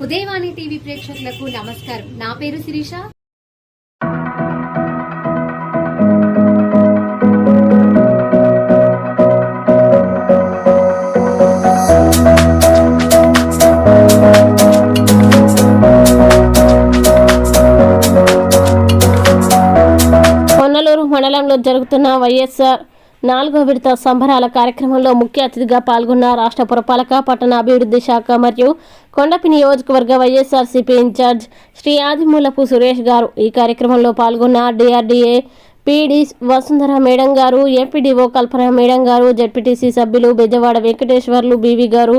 Udayavani TV ప్రేక్షకులకు నమస్కారం. నా పేరు శిరీష. పొన్నలూరు మండలంలో జరుగుతున్న వైఎస్ఆర్ 4వ విడత సంబరాల కార్యక్రమంలో ముఖ్య అతిథిగా పాల్గొన్న రాష్ట్ర పురపాలక పట్టణ అభివృద్ధి శాఖ మరియు కొండపి నియోజకవర్గ వైఎస్ఆర్సీపీ ఇన్ఛార్జ్ శ్రీ ఆదిమూలపు సురేష్ గారు. ఈ కార్యక్రమంలో పాల్గొన్న డిఆర్డీఏ పీడీ వసుంధర మేడం గారు, ఎంపీడీఓ కల్పన మేడం గారు, జెడ్పీటీసీ సభ్యులు బెజవాడ వెంకటేశ్వర్లు బీవీ గారు,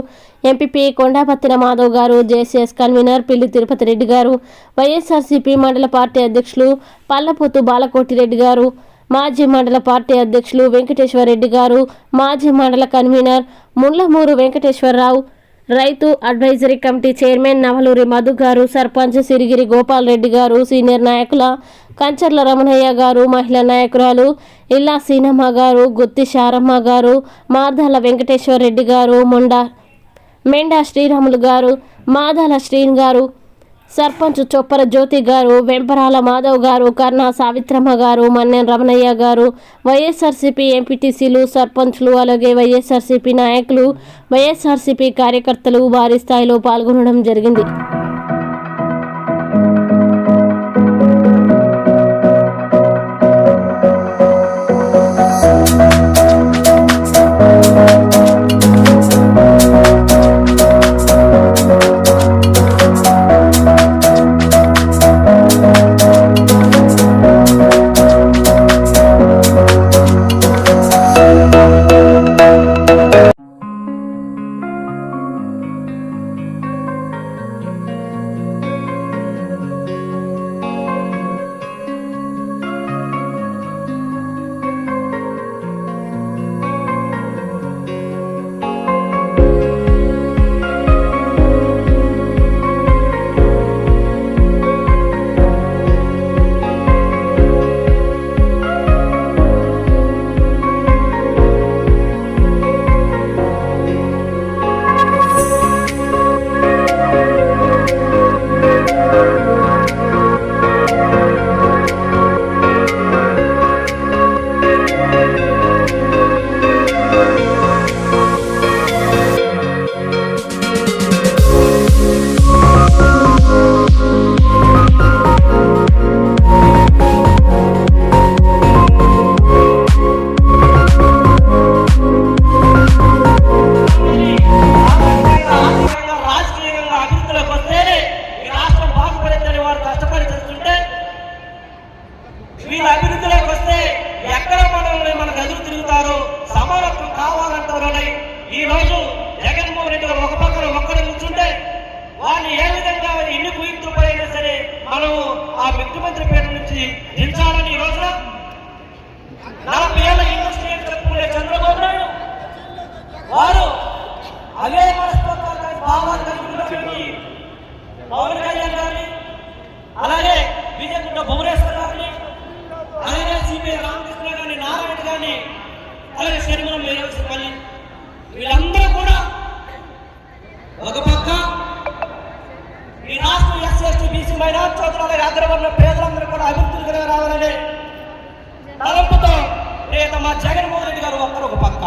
ఎంపీపీ కొండాపత్తిన మాధవ్ గారు, జేసీఎస్ కన్వీనర్ పిల్లి తిరుపతి రెడ్డి గారు, వైఎస్ఆర్సీపీ మండల పార్టీ అధ్యక్షులు పల్లపోతు బాలకోటిరెడ్డి గారు, మాజీ మండల పార్టీ అధ్యక్షులు వెంకటేశ్వరరెడ్డి గారు, మాజీ మండల కన్వీనర్ ముండ్లమూరు వెంకటేశ్వరరావు, రైతు అడ్వైజరీ కమిటీ చైర్మన్ నవలూరి మధు గారు, సర్పంచ్ సిరిగిరి గోపాల్ రెడ్డి గారు, సీనియర్ నాయకుల కంచర్ల రమణయ్య గారు, మహిళా నాయకురాలు ఇల్లా సీనమ్మ గారు, గుత్తి శారమ్మ గారు, మార్దాల వెంకటేశ్వరరెడ్డి గారు, మెండా శ్రీరాములు గారు, మాదాల శ్రీన్ గారు, సర్పంచ్ చొప్పర జ్యోతి గారు, వెంపరాల మాధవ్ గారు, కర్ణా సావిత్రమ్మ గారు, మన్నెన్ రమణయ్య గారు, వైఎస్ఆర్సీపీ ఎంపీటీసీలు, సర్పంచ్లు, అలాగే వైఎస్ఆర్సీపీ నాయకులు, వైఎస్ఆర్సీపీ కార్యకర్తలు భారీ స్థాయిలో పాల్గొనడం జరిగింది. వీళ్ళ అభివృద్ధిలోకి వస్తే ఎక్కడ మనకు ఎదురు తిరుగుతారు, సమానత్వం కావాలంటారని ఈ రోజు జగన్మోహన్ రెడ్డి గారు ఒక పక్కన ఒక్కడ కూర్చుంటే వాడిని ఏ విధంగా ఇన్ని కుయింతుపైనా సరే మనం ఆ ముఖ్యమంత్రి పేరు నుంచి దించాలని ఈ రోజున 40 ఏళ్ల ఇండస్ట్రీ చెప్పుకునే చంద్రబాబు నాయుడు వారు అదే మనస్తత్వాలు భావాలు కలిగినటువంటి పవన్ కళ్యాణ్ గారిని, అలాగే బీజేపీ భువనేశ్వర్ గారిని, అలాగే సిపిఐ రామకృష్ణ గారిని, నారాయణ గారిని, అలాగే శనిమలం వీరవల్లి వీళ్ళందరూ కూడా ఒక పక్క ఈ రాష్ట్ర ఎస్సీ ఎస్టీ బీసీ మైనార్టీ చోట్ల అగ్రవర్ణ పేదలందరూ కూడా అభివృద్ధికి రావాలనే తలంపుతో మా జగన్మోహన్ రెడ్డి గారు ఒక్కరు ఒక పక్క.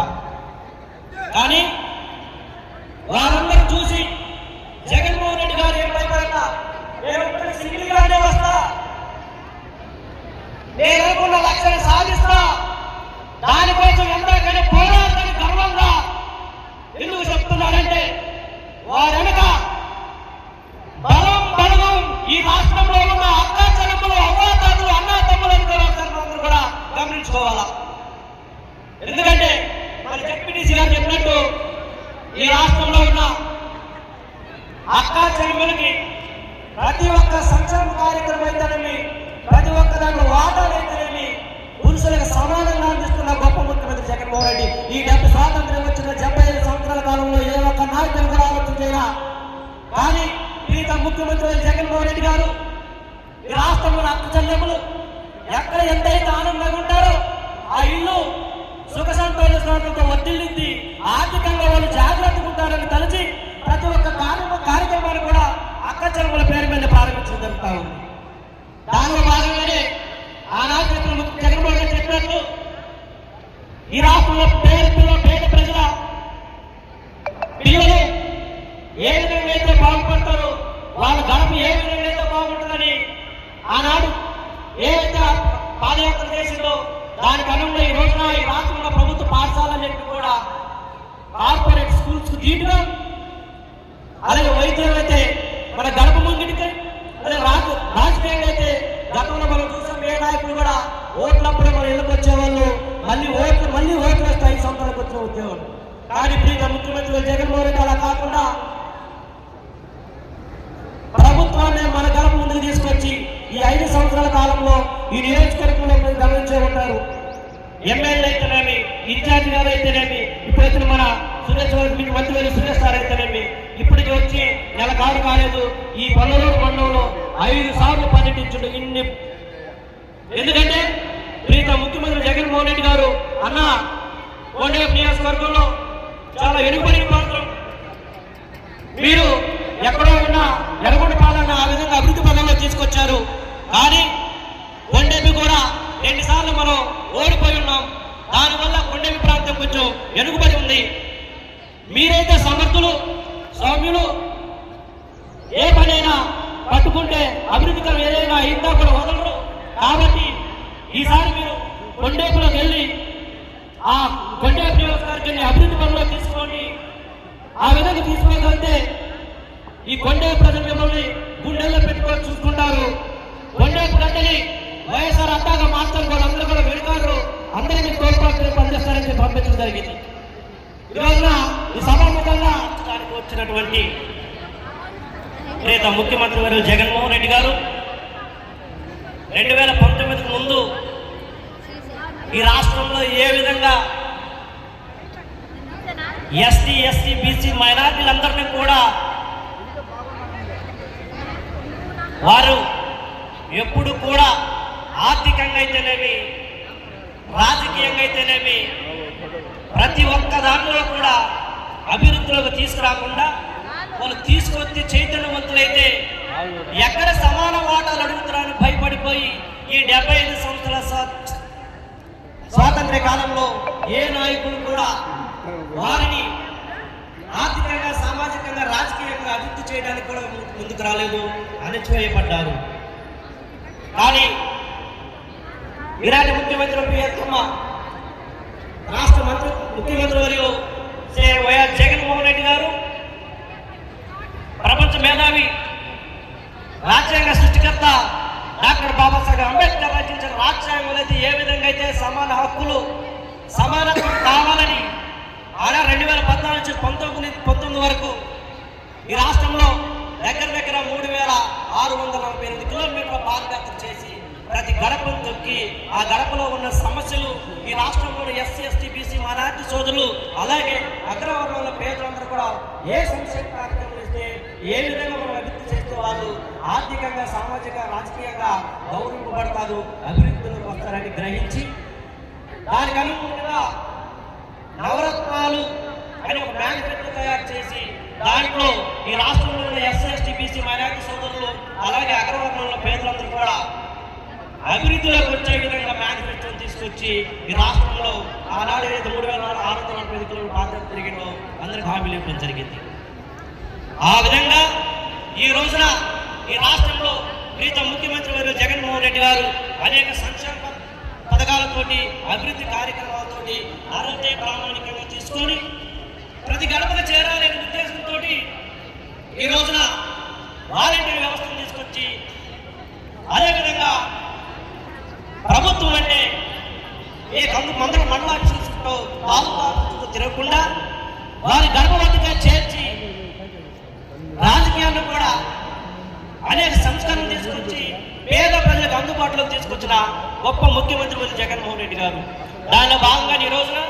కానీ వారందరూ చూసి జగన్మోహన్ రెడ్డి గారు ఏం భయపడతా, నేను సింగిల్ గానే వస్తా, నేను అనుకున్న లక్ష్యాన్ని సాధిస్తా, దానికోసం ఎంతగానో పోరాడతాను గర్వంగా ఎందుకు చెప్తున్నానంటే వారెనక బలం ఈ రాష్ట్రంలో ఉన్న అక్కా చెల్లెమ్మలు, అవ్వాతాతలు, అన్నా తమ్ములను కూడా గమనించుకోవాలా. ఎందుకంటే మన జెడ్పీటీసీ గారు చెప్పినట్టు ఈ రాష్ట్రంలో ఉన్న అక్కా చెల్లెమ్మలకి ప్రతి ఒక్క సంక్షేమ కార్యక్రమం అయితేనేమి, ప్రతి ఒక్క దాంట్లో వాటాలు అయితేనేమి పురుషులకు సమానంగా అందిస్తున్న గొప్ప ముఖ్యమంత్రి జగన్మోహన్ రెడ్డి. ఈ 70 స్వాతంత్ర్యం వచ్చిన 75 సంవత్సరాల కాలంలో ఏ ఒక్క నాయకులు కూడా ఆలోచన చేయాల. కానీ ఈత ముఖ్యమంత్రి జగన్మోహన్ రెడ్డి గారు ఈ రాష్ట్రంలో అక్క చెల్లెమ్మలు ఎక్కడ ఎంతైతే ఆనందంగా ఉంటారో ఆ ఇల్లు సుఖ సంతోషంతో వర్ధిల్లింది, ఆర్థికంగా వాళ్ళు జాగ్రత్తగా ఉంటారని తలచి ప్రతి ఒక్క కార్యక్రమాన్ని కూడా చెరువుల పేరు మీద ప్రారంభించడం జరుగుతూ ఉంది. దానిలో భాగంగానే ఆనాడు జగన్మోహన్ రెడ్డి చెప్పినట్లు ఈ రాష్ట్రంలో పేద ప్రజల పిల్లలు ఏ విధంగా అయితే బాగుపడతారో వాళ్ళ గడప ఏ విధంగా అయితే బాగుంటుందని ఆనాడు ఏదైతే పాదయాత్ర చేసిందో దానికి అనుగుణంగా ఈ రోజున ఈ రాష్ట్రంలో ప్రభుత్వ పాఠశాలన్నింటినీ కూడా కార్పొరేట్ స్కూల్స్ కు దీటుగా, అలాగే వైద్యం అయితే మన గడప ముంగిటికి, అలాగే రాజకీయంగా అయితే గతంలో మనం చూసాం ఏ నాయకులు కూడా ఓట్లప్పుడే మన ఇళ్ళకి వచ్చేవాళ్ళు, మళ్ళీ ఓట్లు వేస్తే 5 సంవత్సరాలకు వచ్చిన వచ్చేవాళ్ళు. కానీ ప్రీత ముఖ్యమంత్రి జగన్మోహన్ రెడ్డి అలా కాకుండా ప్రభుత్వాన్ని మన గడప ముందుకు తీసుకొచ్చి ఈ 5 సంవత్సరాల కాలంలో ఈ నియోజకవర్గంలో గమనించే ఉంటారు. ఎమ్మెల్యే అయితేనేమి, ఇన్ఛార్జి గారు అయితేనేమి, ఇప్పుడైతే మన మంత్రి సురేష్ గారు అయితేనేమి ఇప్పటికి వచ్చి నెల కాలేదు. ఈ పల్లెలూరు మండలంలో 5 సార్లు పర్యటించడం ఇన్ని. ఎందుకంటే ప్రీత ముఖ్యమంత్రి జగన్మోహన్ రెడ్డి గారు అన్న కోండేపు నియోజకవర్గంలో చాలా వెనుకబడిన ప్రాంతం, మీరు ఎక్కడో ఉన్న ఎర్రగొండ పాలన ఆ విధంగా అభివృద్ధి పదంలో తీసుకొచ్చారు. కానీ కొండేపి కూడా 2 సార్లు మనం ఓడిపోయి ఉన్నాం. దానివల్ల కొండేపి ప్రాంతం కొంచెం వెనుకబడి ఉంది. మీరైతే సమర్థులు, సౌమ్యులు, ఏ పనైనా పట్టుకుంటే అభివృద్ధికరం ఏదైనా అయిందా కూడా వదలరు. కాబట్టి ఈసారి మీరు కొండేపులోకి వెళ్ళి ఆ కొండేపు నియోజకవర్గాన్ని అభివృద్ధి పనుల్లో తీసుకోండి. ఆ విధంగా తీసుకోగలిగితే ఈ కొండేపు ప్రజలు మిమ్మల్ని గుండెల్లో పెట్టుకొని చూసుకుంటారు. కొండేపు గడ్డని వైఎస్ఆర్ అడ్డాగా మార్చారు, వాళ్ళందరూ కూడా వెళ్తారు, అందరినీ తోడ్పాటు పనిచేస్తారని పంపించడం జరిగింది. ఈరోజున ఈ సభాముఖంగా వచ్చినటువంటి నేత ముఖ్యమంత్రి గారు జగన్మోహన్ రెడ్డి గారు 2019కు ముందు ఈ రాష్ట్రంలో ఏ విధంగా ఎస్టీ, బీసీ మైనారిటీలందరినీ కూడా వారు ఎప్పుడు కూడా ఆర్థికంగా అయితేనేమి, రాజకీయంగా అయితేనేమి ప్రతి ఒక్క దాంట్లో కూడా అభివృద్ధిలోకి తీసుకురాకుండా వాళ్ళు తీసుకొచ్చి చైతన్యవంతులైతే ఎక్కడ సమాన వాటాలు అడుగుతారని భయపడిపోయి ఈ 75 సంవత్సరాల స్వాతంత్ర్య కాలంలో ఏ నాయకులు కూడా వారిని ఆర్థికంగా, సామాజికంగా, రాజకీయంగా అభివృద్ధి చేయడానికి కూడా ముందుకు రాలేదు, అణచివేయబడ్డారు. కానీ ఈనాటి ముఖ్యమంత్రి ప్రియతమ రాష్ట్ర ముఖ్యమంత్రి వర్యులు వైఎస్ జగన్మోహన్ రెడ్డి గారు ప్రపంచ మేధావి, రాజ్యాంగ సృష్టికర్త డాక్టర్ బాబాసాహెబ్ అంబేద్కర్ రచించిన రాజ్యాంగంలో అయితే ఏ విధంగా అయితే సమాన హక్కులు, సమానత్వం కావాలని ఆనా 2014 నుంచి 19 వరకు ఈ రాష్ట్రంలో దగ్గర 3648 కిలోమీటర్ల పాదయాత్ర చేసి ప్రతి గడపను తొక్కి ఆ గడపలో ఉన్న సమస్యలు ఈ రాష్ట్రంలోని ఎస్సీ, ఎస్టీ, బీసీ మైనారిటీ సోదరులు, అలాగే అగ్రవర్ణంలో పేదలందరూ కూడా ఏ సంక్షేమ కార్యక్రమాలు ఇస్తే ఏ విధంగా మనం అభివృద్ధి చేస్తే వాళ్ళు ఆర్థికంగా, సామాజిక, రాజకీయంగా గౌరవింపబడతారు, అభివృద్ధిలోకి వస్తారని గ్రహించి దానికి అనుగుణంగా నవరత్నాలు అని ఒక మేనిఫెస్టో తయారు చేసి దాంట్లో ఈ రాష్ట్రంలో ఉన్న ఎస్సీ, ఎస్టీ, బీసీ మైనారిటీ సోదరులు, అలాగే అగ్రవర్ణంలో పేదలందరూ కూడా అభివృద్ధిలోకి వచ్చే విధంగా మేనిఫెస్టోని తీసుకొచ్చి ఈ రాష్ట్రంలో ఆనాడు ఏదైతే 3645 కిలోమీటర్ల పాదయాత్ర జరిగిందో అందరికి హామీలు ఇవ్వడం జరిగింది. ఆ విధంగా ఈ రోజున ఈ రాష్ట్రంలో ప్రీత ముఖ్యమంత్రి వారు జగన్మోహన్ రెడ్డి గారు అనేక సంక్షేమ పథకాలతోటి, అభివృద్ధి కార్యక్రమాలతోటి ఆరోగ్య ప్రామాణికంగా తీసుకొని ప్రతి గడపకు చేరాలనే ఉద్దేశంతో ఈ రోజున వాలంటీర్ వ్యవస్థను తీసుకొచ్చి, అదేవిధంగా ప్రభుత్వం అంటే ఏ మండల ఆఫీసులతో, తాలూకా ఆఫీసులతో తిరగకుండా వారి గర్భవతిగా చేర్చి రాజకీయాల్లో కూడా అనేక సంస్కరణలు తీసుకొచ్చి పేద ప్రజలకు అందుబాటులోకి తీసుకొచ్చిన గొప్ప ముఖ్యమంత్రి జగన్మోహన్ రెడ్డి గారు. దానిలో భాగంగా ఈ రోజున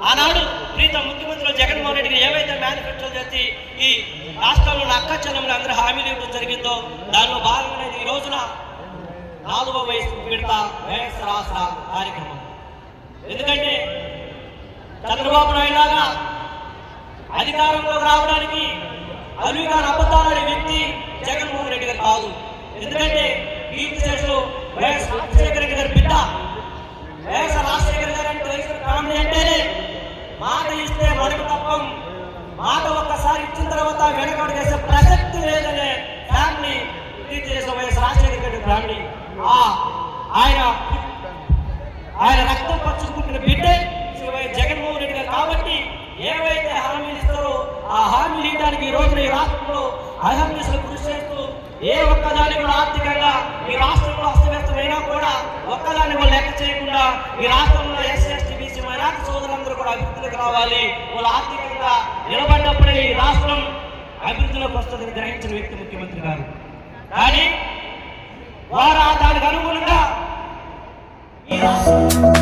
ఆనాడు ప్రీత ముఖ్యమంత్రి జగన్మోహన్ రెడ్డి గారు ఏవైతే మేనిఫెస్టో చేసి ఈ రాష్ట్రంలో అక్క చెల్లెములు అందరూ హామీలు ఇవ్వడం జరిగిందో దానిలో భాగంగా ఈ రోజున 4వ విడత వైఎస్ఆర్ ఆసరా కార్యక్రమం. ఎందుకంటే చంద్రబాబు నాయుడు లాగా అధికారంలోకి రావడానికి అవిగాని అబద్ధాలనే వ్యక్తి జగన్మోహన్ రెడ్డి గారు కాదు. ఎందుకంటే కీర్తిశేషులు వైఎస్ రాజశేఖర రెడ్డి గారి బిడ్డ. వైఎస్ రాజశేఖర గారు అంటే వైఎస్ ఫ్యామిలీ అంటేనే మాట ఇస్తే మనకు తప్పం, మాట ఒక్కసారి ఇచ్చిన తర్వాత వెనకడు చేసే ప్రసక్తి లేదనే ఫ్యామిలీ కీర్తిశేషులు వైఎస్ రాజశేఖర రెడ్డి ఫ్యామిలీ. ఆయన రక్తం పచ్చుకుంటున్న బిడ్డే జగన్మోహన్ రెడ్డి గారు. కాబట్టి ఏవైతే హామీలు ఇస్తారో ఆ హామీలు ఇవ్వడానికి ఈ రోజున ఈ రాష్ట్రంలో అహర్నిశలు కృషి చేస్తూ ఏ ఒక్కదాన్ని కూడా ఆర్థికంగా ఈ రాష్ట్రంలో అస్తవ్యస్తమైనా కూడా ఒక్కదాన్ని కూడా లెక్క చేయకుండా ఈ రాష్ట్రంలో ఎస్సీ ఎస్టీ బీసీ మైనార్టీ సోదరులందరూ కూడా అభివృద్ధిలోకి రావాలి. వాళ్ళు ఆర్థికంగా నిలబడ్డప్పుడే ఈ రాష్ట్రం అభివృద్ధిలోకి వస్తుందని గ్రహించిన వ్యక్తి ముఖ్యమంత్రి గారు. కానీ వారు దానికి అనుగుణంగా ఈ రాష్ట్రం